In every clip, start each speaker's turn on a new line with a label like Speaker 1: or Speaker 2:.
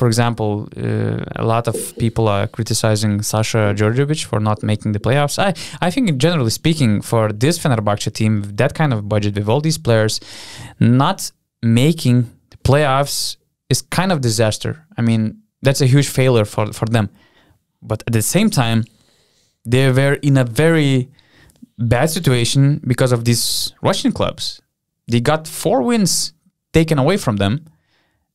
Speaker 1: for example, a lot of people are criticizing Sasha Djordjevic for not making the playoffs. I think, generally speaking, for this Fenerbahce team, with that kind of budget, with all these players, not making the playoffs is kind of disaster. I mean, that's a huge failure for them. But at the same time, they were in a very bad situation because of these Russian clubs. They got 4 wins taken away from them.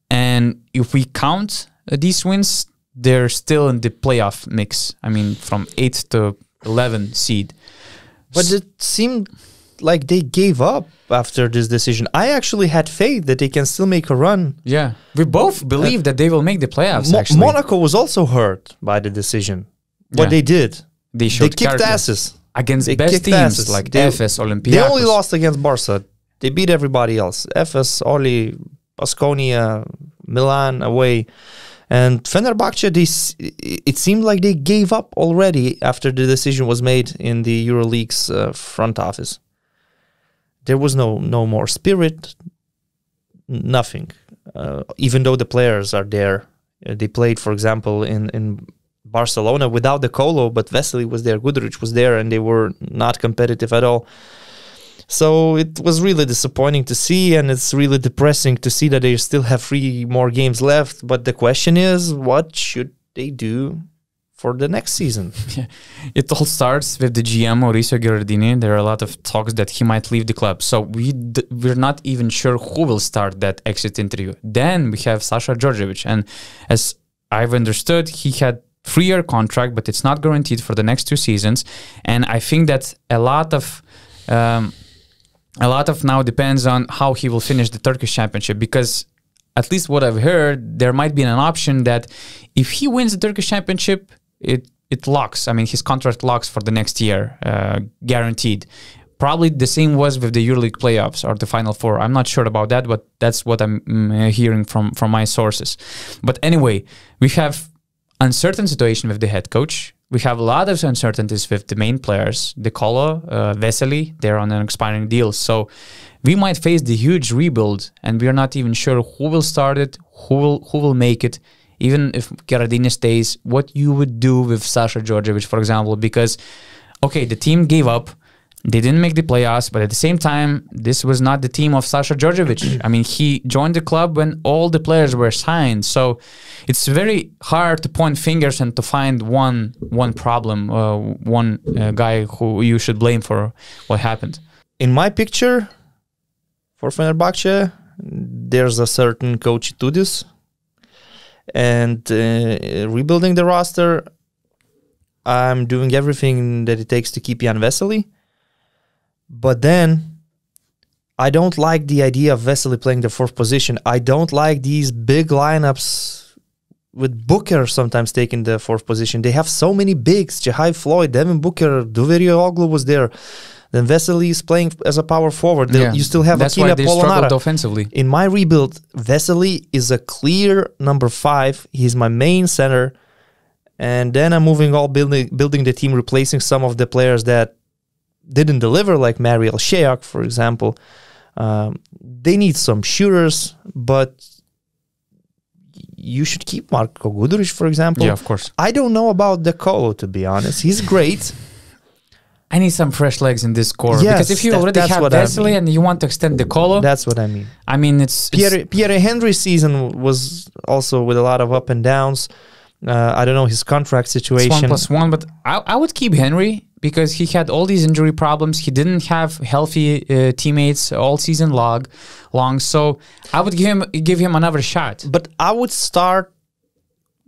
Speaker 1: And if we count these wins, they're still in the playoff mix. I mean, from 8th to 11th seed.
Speaker 2: But it seemed like they gave up after this decision. I actually had faith that they can still make a run.
Speaker 1: Yeah, we both believe that they will make the playoffs, actually.
Speaker 2: Monaco was also hurt by the decision. What they did, they kicked asses.
Speaker 1: Against best teams like Efes, Olympiacos.
Speaker 2: They only lost against Barca. They beat everybody else. Efes, Oli, Baskonia, Milan away. And Fenerbahce, it seemed like they gave up already after the decision was made in the EuroLeague's front office. There was no more spirit, nothing. Even though the players are there. They played, for example, in Barcelona without the Colo, but Vesely was there, Guduric was there, and they were not competitive at all. So it was really disappointing to see, and it's really depressing to see that they still have 3 more games left. But the question is, what should they do for the next season?
Speaker 1: Yeah. It all starts with the GM, Mauricio Gherardini. There are a lot of talks that he might leave the club. So we're not even sure who will start that exit interview. Then we have Sasha Djordjevic. And as I've understood, he had 3-year contract, but it's not guaranteed for the next 2 seasons. And I think that a lot of now depends on how he will finish the Turkish championship, because at least what I've heard, there might be an option that if he wins the Turkish championship, it locks. I mean, his contract locks for the next year, guaranteed. Probably the same was with the EuroLeague playoffs or the Final Four. I'm not sure about that, but that's what I'm hearing from my sources. But anyway, we have uncertain situation with the head coach. We have a lot of uncertainties with the main players, De Colo, Vesely. They're on an expiring deal. So we might face the huge rebuild, and we are not even sure who will start it, who will make it. Even if Gherardini stays, what you would do with Sasha Djordjevic, for example, because, okay, the team gave up. They didn't make the playoffs, but at the same time, this was not the team of Sasha Djordjevic. I mean, he joined the club when all the players were signed. So it's very hard to point fingers and to find one problem, one guy who you should blame for what happened.
Speaker 2: In my picture, for Fenerbahce, there's a certain coach Tudis. And rebuilding the roster, I'm doing everything that it takes to keep Jan Vesely. But then, I don't like the idea of Vesely playing the 4th position. I don't like these big lineups with Booker sometimes taking the 4th position. They have so many bigs. Jahai Floyd, Devin Booker, Duverio Oglu was there. Then Vesely is playing as a power forward. You still have
Speaker 1: that's
Speaker 2: Akila
Speaker 1: why they
Speaker 2: Polonara.
Speaker 1: struggled offensively.
Speaker 2: In my rebuild, Vesely is a clear number 5. He's my main center. And then I'm building the team, replacing some of the players that didn't deliver, like Mariel Sheak, for example. They need some shooters, but you should keep Marko Guduric, for example.
Speaker 1: Yeah, of course.
Speaker 2: I don't know about De Colo, to be honest. He's great.
Speaker 1: I need some fresh legs in this core.
Speaker 2: Yes,
Speaker 1: because if you already have Vesely and you want to extend De Colo...
Speaker 2: That's what I mean.
Speaker 1: I mean, it's
Speaker 2: Pierre Henry's season was also with a lot of up and downs. I don't know his contract situation.
Speaker 1: It's 1+1, but I would keep Henry because he had all these injury problems. He didn't have healthy teammates all season long. So I would give him another shot.
Speaker 2: But I would start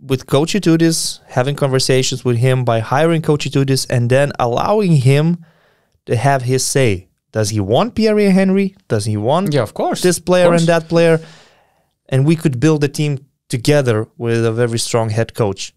Speaker 2: with Coach Itoudis, having conversations with him by hiring Coach Itoudis and then allowing him to have his say. Does he want Pierre Henry? Does he want
Speaker 1: of course.
Speaker 2: this player and that player? And we could build a team together with a very strong head coach.